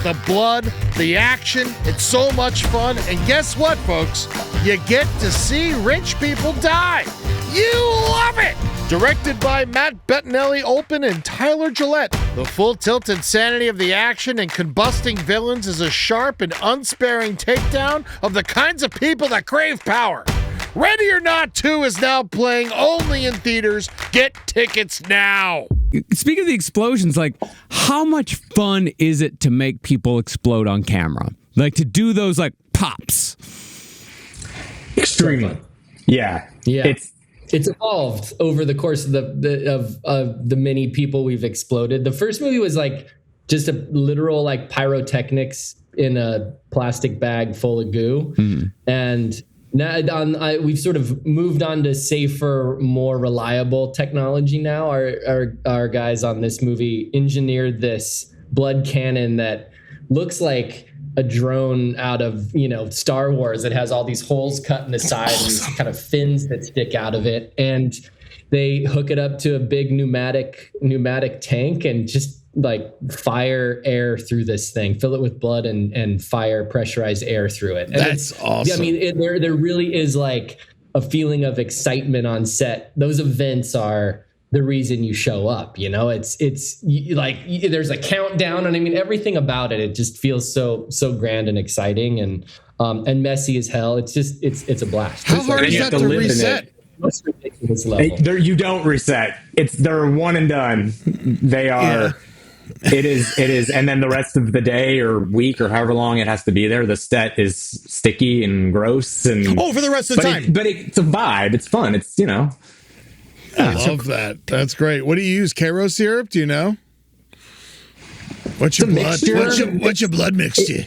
The blood, the action, it's so much fun. And guess what, folks? You get to see rich people die. You love it! Directed by Matt Bettinelli-Olpin and Tyler Gillett, the full tilt insanity of the action and combusting villains is a sharp and unsparing takedown of the kinds of people that crave power. Ready or Not 2 is now playing only in theaters. Get tickets now. Speaking of the explosions, like, how much fun is it to make people explode on camera? Like, to do those, like, pops? Extremely. Yeah. It's evolved over the course of the many people we've exploded. The first movie was like just a literal like pyrotechnics in a plastic bag full of goo, and now we've sort of moved on to safer, more reliable technology. Now our guys on this movie engineered this blood cannon that looks like a drone out of, Star Wars. It has all these holes cut in the side and these kind of fins that stick out of it. And they hook it up to a big pneumatic tank and just like fire air through this thing, fill it with blood and fire pressurized air through it. And that's awesome. I mean, there really is like a feeling of excitement on set. Those events are the reason you show up, it's like there's a countdown, and I mean everything about it just feels so grand and exciting and messy as hell. It's a blast. How hard is that to reset? Most ridiculous level. You don't reset. They're one and done. They are. Yeah. It is, and then the rest of the day or week or however long it has to be there, the set is sticky and gross and for the rest of the time. But it's a vibe. It's fun. It's I love that. That's great. What do you use? Karo syrup? Do you know? What's your blood? What's your blood mixture?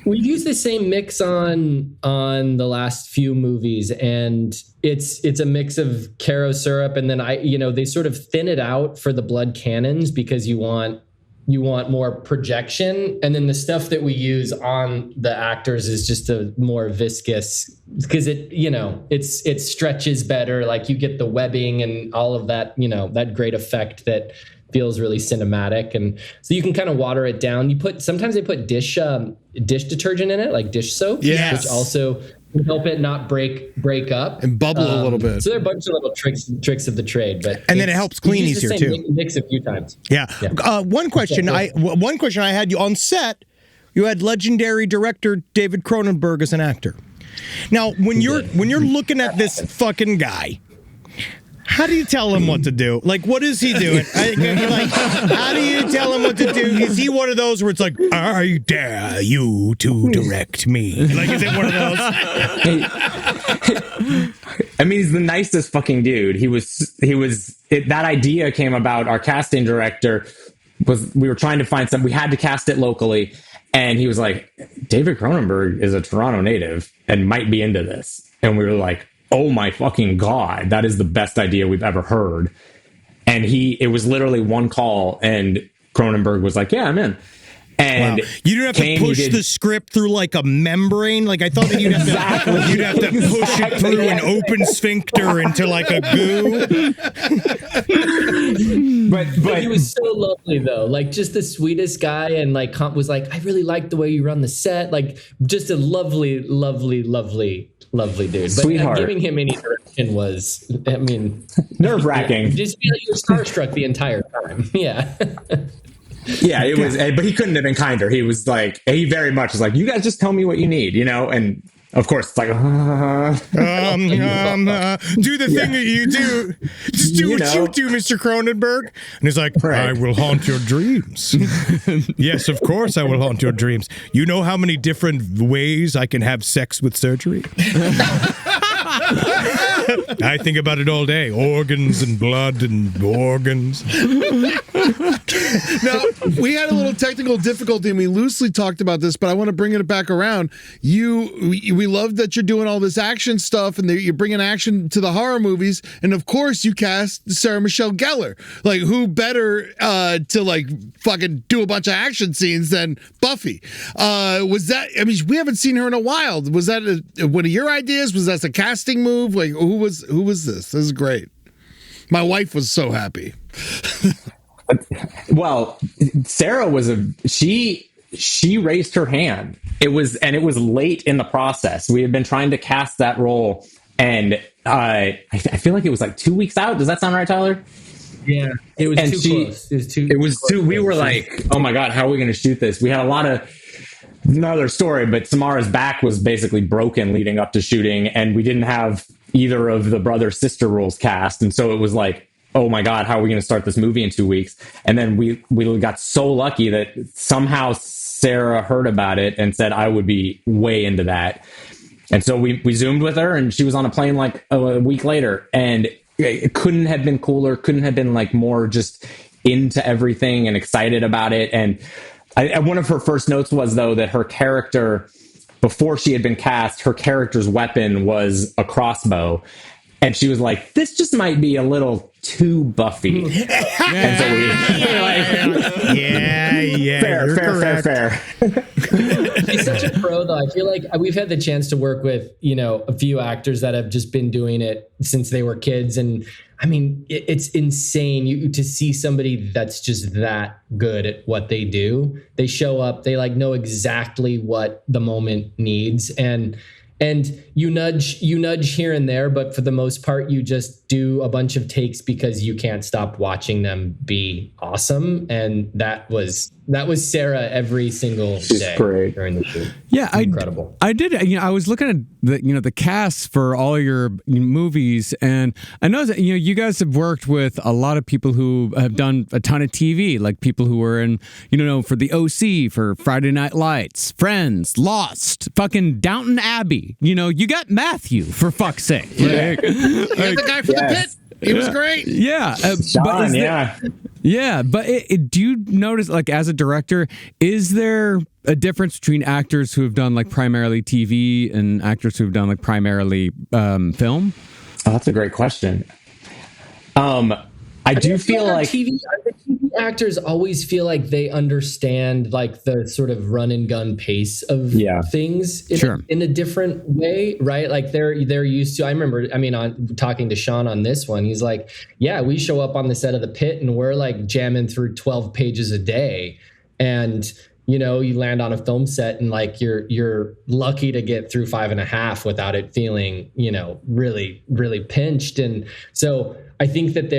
We've used the same mix on the last few movies, and it's a mix of Karo syrup, and then they sort of thin it out for the blood cannons because you want more projection, and then the stuff that we use on the actors is just a more viscous because it stretches better. Like you get the webbing and all of that, that great effect that feels really cinematic, and so you can kind of water it down. Sometimes they put dish detergent in it, like dish soap, yes, which also can help it not break up and bubble a little bit. So there are a bunch of little tricks of the trade, and then it helps clean easier too. Mix a few times. Yeah. One question I had you on set. You had legendary director David Cronenberg as an actor. Now, when you're looking at this fucking guy, how do you tell him what to do? Like, what is he doing? How do you tell him what to do? Is he one of those where it's like, I dare you to direct me? Like, is it one of those? I mean, he's the nicest fucking dude. That idea came about. Our casting director we were trying to find we had to cast it locally. And he was like, David Cronenberg is a Toronto native and might be into this. And we were like, oh my fucking God, that is the best idea we've ever heard. And it was literally one call and Cronenberg was like, yeah, I'm in. And wow. You didn't have to push the script through like a membrane. Like I thought that you'd have to push it through an open sphincter into like a goo. But he was so lovely though, like just the sweetest guy, and like was like, I really like the way you run the set. Like just a lovely dude. But sweetheart. Giving him any direction was, I mean, nerve-wracking. Just feel like you were starstruck the entire time. Yeah. Yeah, it was, but he couldn't have been kinder. He was like, he very much was like, you guys just tell me what you need, and of course, it's like, do the thing that you do. Just do what you do, Mr. Cronenberg. And he's like, I will haunt your dreams. Yes, of course I will haunt your dreams. You know how many different ways I can have sex with surgery? I think about it all day. Organs and blood and organs. Now, we had a little technical difficulty and we loosely talked about this, but I want to bring it back around. We love that you're doing all this action stuff and you're bringing action to the horror movies. And of course, you cast Sarah Michelle Gellar. Like, who better to like fucking do a bunch of action scenes than Buffy? Was that, I mean, we haven't seen her in a while. Was that one of your ideas? Was that a casting move? Like, who was this? This is great. My wife was so happy. Well, Sarah was she raised her hand. It was late in the process. We had been trying to cast that role, and I feel like it was like 2 weeks out. Does that sound right, Tyler? Yeah, it was too close. It was too. We were like, oh my god, how are we going to shoot this? We had a lot of. Another story, but Samara's back was basically broken leading up to shooting, and we didn't have either of the brother-sister roles cast, and so it was like, oh my god, how are we going to start this movie in 2 weeks? And then we got so lucky that somehow Sarah heard about it and said I would be way into that, and so we zoomed with her, and she was on a plane like a week later, and it couldn't have been cooler, couldn't have been like more just into everything and excited about it. And one of her first notes was, though, that her character, before she had been cast, her character's weapon was a crossbow. And she was like, this just might be a little too Buffy. And so we were like, fair. She's such a pro, though. I feel like we've had the chance to work with, a few actors that have just been doing it since they were kids. And I mean, it's insane to see somebody that's just that good at what they do. They show up, they like know exactly what the moment needs. And you nudge here and there, but for the most part, you just do a bunch of takes because you can't stop watching them be awesome. And that was Sarah every single day during the shoot. Yeah, incredible. I did. I was looking at the cast for all your movies, and I know that you guys have worked with a lot of people who have done a ton of TV, like people who were in for the OC, for Friday Night Lights, Friends, Lost, fucking Downton Abbey. You got Matthew, for fuck's sake. Yeah. The guy from the pit. He was great. Yeah, John, but do you notice, like, as a director, is there a difference between actors who have done like primarily TV and actors who have done like primarily film? Oh, that's a great question. I do feel like the TV actors always feel like they understand like the sort of run and gun pace of things in a different way, right? Like they're used to. I remember, on talking to Sean on this one, he's like, "Yeah, we show up on the set of The Pit and we're like jamming through 12 pages a day, and you land on a film set and like you're lucky to get through 5.5 without it feeling really really pinched." And so I think that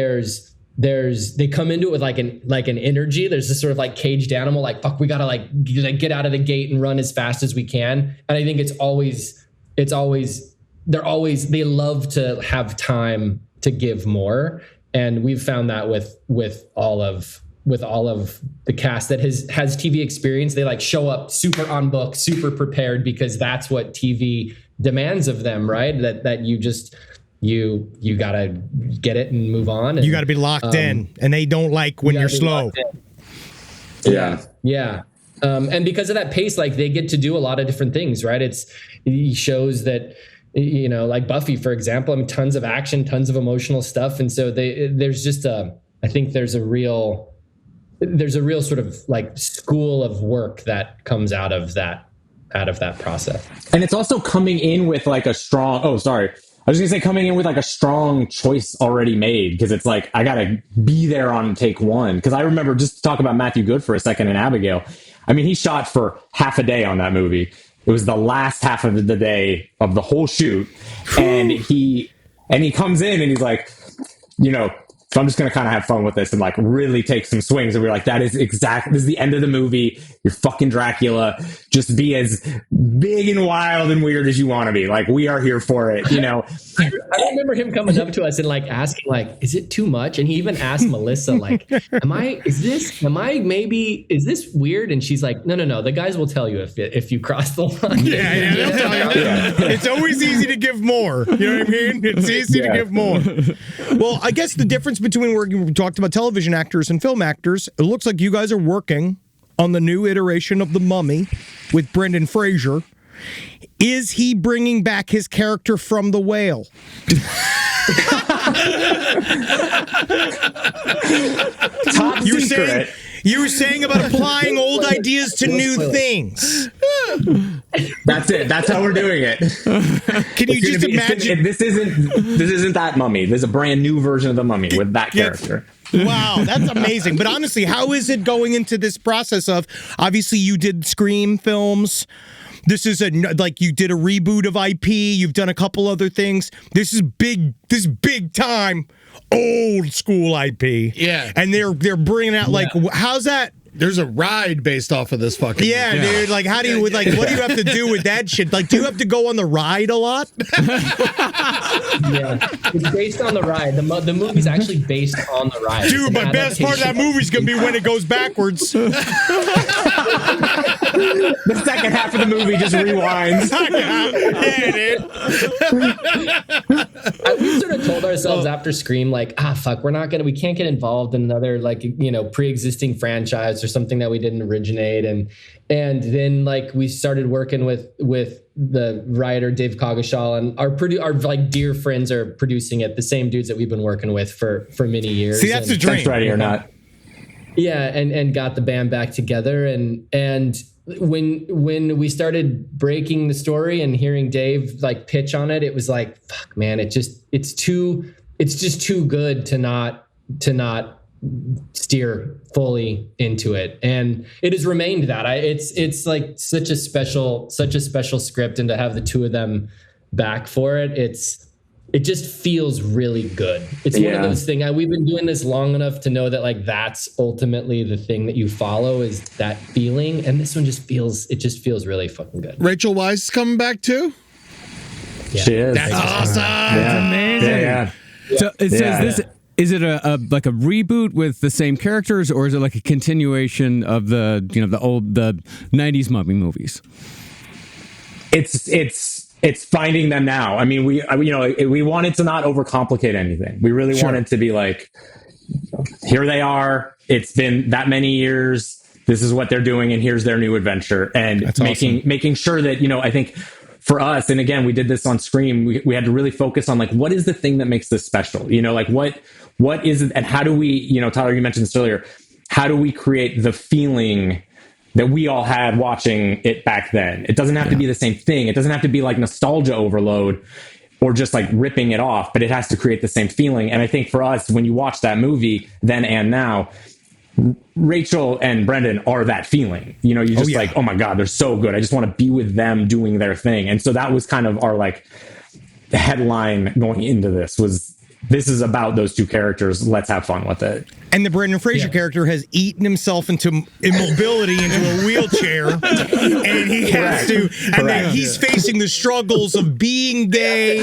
they come into it with like an energy. There's this sort of like caged animal, like, fuck, we gotta like get out of the gate and run as fast as we can. And I think they love to have time to give more. And we've found that with all of the cast that has TV experience. They like show up super on book, super prepared, because that's what TV demands of them, right? That you just you gotta get it and move on. And, you gotta be locked in, and they don't like when you're slow. Yeah. And because of that pace, like they get to do a lot of different things, right? It shows that, like Buffy, for example, tons of action, tons of emotional stuff. And so there's just I think there's a real sort of like school of work that comes out of that process. And it's also coming in with like a strong, I was going to say coming in with like a strong choice already made, because it's like, I got to be there on take one. Because I remember, just to talk about Matthew Good for a second and Abigail, he shot for half a day on that movie. It was the last half of the day of the whole shoot. And he comes in and he's like, So I'm just going to kind of have fun with this and like really take some swings. And we were like, this is the end of the movie. You're fucking Dracula. Just be as big and wild and weird as you want to be. Like, we are here for it, you know? I remember him coming up to us and like asking, like, is it too much? And he even asked Melissa, like, is this weird? And she's like, no. The guys will tell you if you cross the line. Yeah, they'll tell you. Yeah. It's always easy to give more. You know what I mean? It's easy to give more. Well, I guess the difference between where we talked about television actors and film actors, it looks like you guys are working on the new iteration of The Mummy with Brendan Fraser. Is he bringing back his character from The Whale? Top secret. You were saying about applying old ideas to new things. That's it. That's how we're doing it. Can you just imagine? This isn't that Mummy. There's a brand new version of the Mummy with that character. Wow, that's amazing. But honestly, how is it going into this process of, obviously you did Scream films. This is you did a reboot of IP. You've done a couple other things. This is big time old school IP. Yeah. And they're bringing out how's that? There's a ride based off of this fucking movie. Dude. Like, how do you what do you have to do with that shit? Like, do you have to go on the ride a lot? Yeah, it's based on the ride. The movie's actually based on the ride. Dude, my best part of that movie's gonna be when it goes backwards. The second half of the movie just rewinds. We sort of told ourselves after Scream, like, fuck, we can't get involved in another pre-existing franchise or something that we didn't originate, and then like we started working with the writer Dave Coggeshall, and our like dear friends are producing it, the same dudes that we've been working with for many years. See, that's a dream. That's ready or not. Yeah, and got the band back together, and when we started breaking the story and hearing Dave like pitch on it, it was like, fuck, man, it's just too good to not steer fully into it, and it has remained that. It's like such a special script, and to have the two of them back for it, it just feels really good. It's one of those things. We've been doing this long enough to know that like that's ultimately the thing that you follow, is that feeling, and this one just feels really fucking good. Rachel Weisz is coming back too. Yeah. She is. That's awesome. That's amazing. Yeah. So is it a reboot with the same characters, or is it like a continuation of the 90s Mummy movies? It's finding them now. I mean, we wanted to not overcomplicate anything. We really wanted to be like, here they are. It's been that many years. This is what they're doing, and here's their new adventure. And that's making sure that, I think for us, and again, we did this on Scream, we had to really focus on like, what is the thing that makes this special? Like what is it, and how do we, Tyler, you mentioned this earlier, how do we create the feeling that we all had watching it back then? It doesn't have to be the same thing. It doesn't have to be like nostalgia overload or just like ripping it off, but it has to create the same feeling. And I think for us, when you watch that movie then and now, Rachel and Brendan are that feeling. You're just like, oh my God, they're so good. I just want to be with them doing their thing. And so that was kind of our like headline going into this is about those two characters. Let's have fun with it. And the Brendan Fraser character has eaten himself into immobility into a wheelchair, and he has to, and then he's facing the struggles of being gay.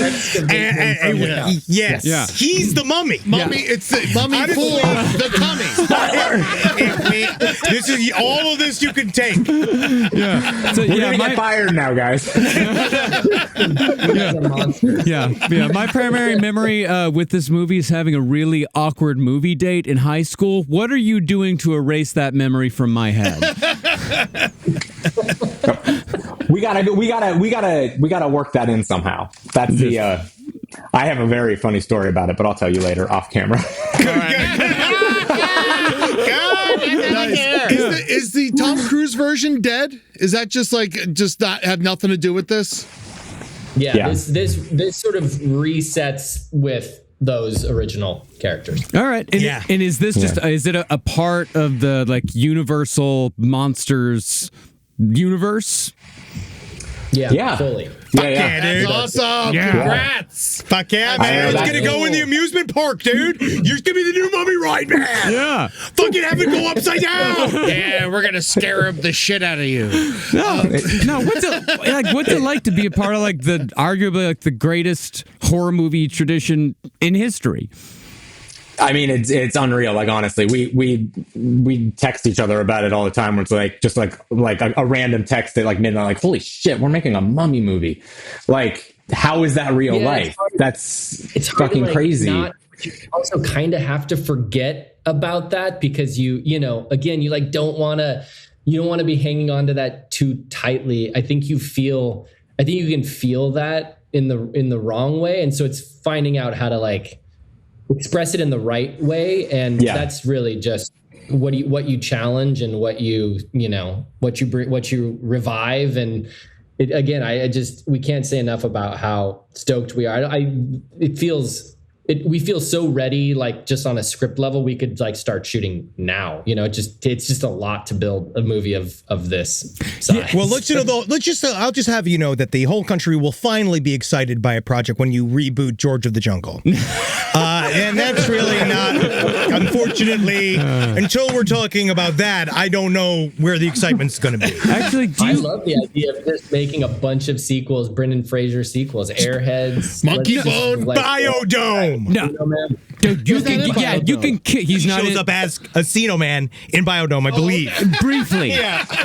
Yes, he's the mummy. It's the mummy for the tummy. This is all of this you can take. Yeah, so, we're gonna get fired now, guys. My primary memory with this movie is having a really awkward movie date in high school. What are you doing to erase that memory from my head? We gotta work that in somehow. That's the. I have a very funny story about it, but I'll tell you later off camera. Is the Tom Cruise version dead? Is that just not have nothing to do with this? Yeah. This sort of resets with those original characters. All right. And is this just is it a part of the like Universal Monsters universe? Yeah. fully. Yeah, dude. That's awesome. Yeah. Congrats. Fuck yeah, man. It's that's gonna go in the amusement park, dude. You're gonna be the new mummy ride, man. Yeah. Fucking have it go upside down. Yeah, we're gonna scare the shit out of you. No, what's it like to be a part of like the arguably like the greatest horror movie tradition in history? I mean, it's unreal. Like, honestly, we text each other about it all the time. Where it's like just like a random text at like midnight, like, holy shit, we're making a mummy movie. Like, how is that real life? It's fucking crazy. You also kind of have to forget about that because you know, again, you like don't want to be hanging on to that too tightly. I think you can feel that in the wrong way, and so it's finding out how to like express it in the right way, and that's really just what you challenge and what you revive. And we can't say enough about how stoked we are. We feel so ready, like just on a script level, we could like start shooting now. You know, it's just a lot to build a movie of this size. Yeah, well, I'll just have you know that the whole country will finally be excited by a project when you reboot George of the Jungle. And that's really not, unfortunately, until we're talking about that, I don't know where the excitement's going to be. Actually, I love the idea of just making a bunch of sequels, Brendan Fraser sequels, Airheads, Monkey Bone, Biodome. No, dude, you can. He's not shows up as a Encino Man in Biodome, I believe. Briefly,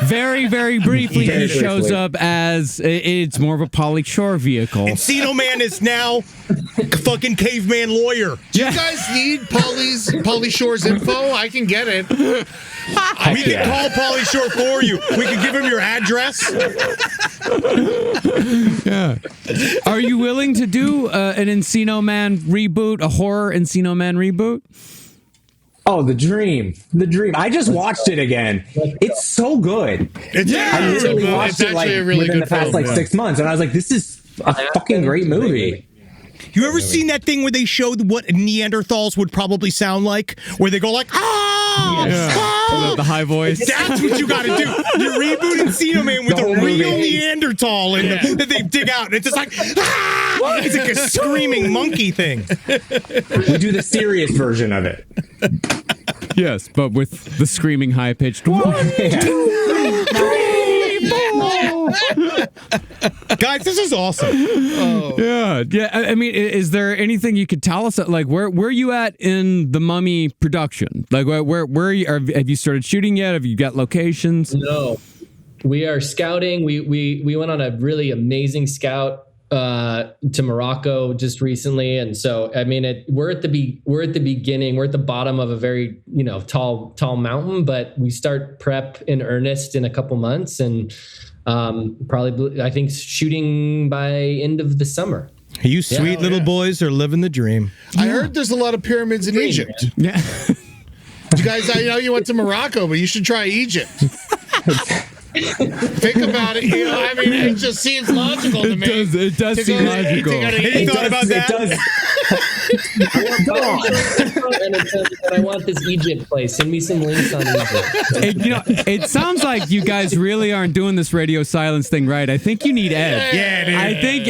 very, very briefly, he shows up as it's more of a Pauly Shore vehicle. Encino Man is now fucking caveman lawyer. Do you guys need Pauly Shore's info? I can get it. We can call Pauly Shore for you. We can give him your address. Yeah. Are you willing to do an Encino Man reboot, a horror Encino Man reboot? Oh, the dream. I just watched it again. It's so good. I literally watched it like within the past 6 months, and I was like, this is a fucking great movie. You ever seen that thing where they showed what Neanderthals would probably sound like? Where they go like, The high voice. That's what you got to do. You reboot Encino Man with a real Neanderthal that they dig out. And it's just like, it's like a screaming monkey thing. We do the serious version of it. Yes, but with the screaming high-pitched 1, 2, 3, 4. Guys, this is awesome. Yeah. I mean, is there anything you could tell us? Like, where are you at in the Mummy production? Like, where are you? Have you started shooting yet? Have you got locations? No, we are scouting. We went on a really amazing scout to Morocco just recently, and so I mean, we're at the beginning. We're at the bottom of a very tall mountain, but we start prep in earnest in a couple months, and probably I think shooting by end of the summer. You sweet little boys are living the dream. I heard there's a lot of pyramids in Egypt. Yeah. You guys, I know you went to Morocco, but you should try Egypt. Think about it. I mean, it just seems logical to me. It does seem logical. Have you thought about that? It does. And I want this Egypt place. Send me some links on Egypt. It sounds like you guys really aren't doing this radio silence thing right. I think you need Ed. Yeah, dude.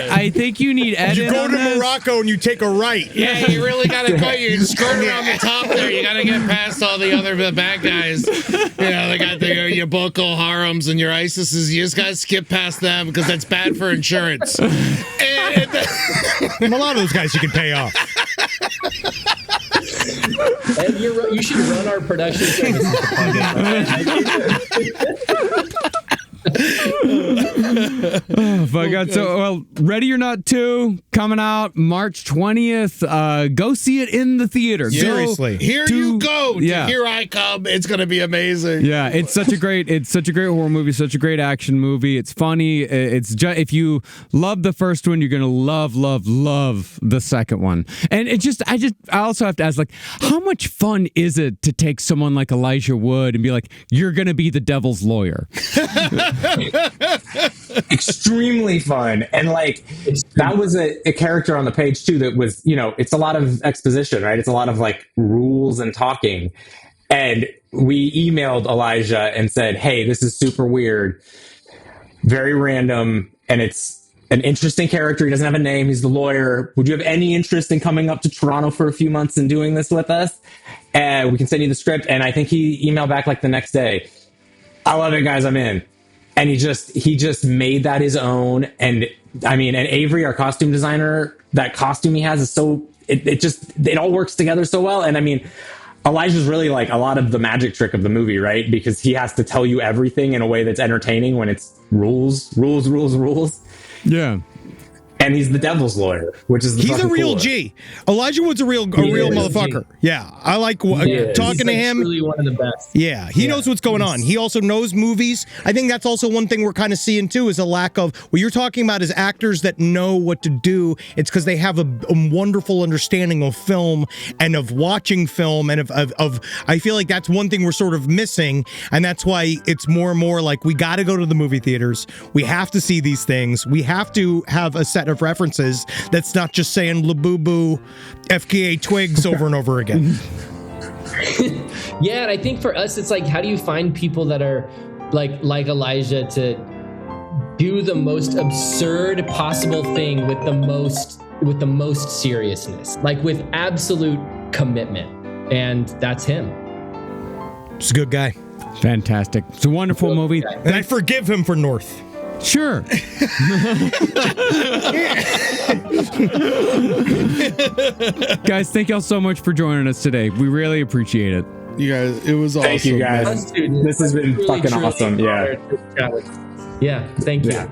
I think you need Ed. You go to Morocco and you take a right. Yeah, you really got to go. You skirt around the top there. You got to get past all the bad guys. They got your Boko Harams and your ISISes. You just got to skip past them because that's bad for insurance. And a lot of those guys you can pay off. And you should run our production services Oh my God. So, Ready or Not 2 coming out March 20th. Go see it in the theater. Seriously. You go. Here I come. It's going to be amazing. Yeah, it's such a great horror movie, such a great action movie. It's funny. It's just, if you love the first one, you're going to love the second one. And I also have to ask, like, how much fun is it to take someone like Elijah Wood and be like, you're going to be the devil's lawyer? Extremely fun. And like that was a character on the page too that was, it's a lot of exposition, right? It's a lot of like rules and talking. And we emailed Elijah and said, hey, this is super weird, very random, and it's an interesting character. He doesn't have a name. He's the lawyer. Would you have any interest in coming up to Toronto for a few months and doing this with us? And we can send you the script. And I think he emailed back like the next day. I love it, guys. I'm in. And he just made that his own. And I mean, and Avery, our costume designer, that costume he has is so, it all works together so well. And I mean, Elijah's really like a lot of the magic trick of the movie, right? Because he has to tell you everything in a way that's entertaining when it's rules. Yeah. And he's the devil's lawyer, which is he's a real G. Elijah Wood's a real motherfucker. Yeah, I like talking to him. Really one of the best. Yeah, he knows what's going on. He also knows movies. I think that's also one thing we're kind of seeing too is a lack of what you're talking about is actors that know what to do. It's because they have a wonderful understanding of film and of watching film and of. I feel like that's one thing we're sort of missing, and that's why it's more and more like we got to go to the movie theaters. We have to see these things. We have to have a set of references that's not just saying Labubu FKA Twigs over and over again. Yeah, and I think for us it's like, how do you find people that are like Elijah to do the most absurd possible thing with the most seriousness, like with absolute commitment, and that's him. He's a good guy. Fantastic. It's a wonderful movie. And I forgive him for North. Sure. Guys, thank y'all so much for joining us today. We really appreciate it. You guys, it was awesome. Thank you guys. This has been fucking awesome. Yeah. Yeah, thank you. Yeah.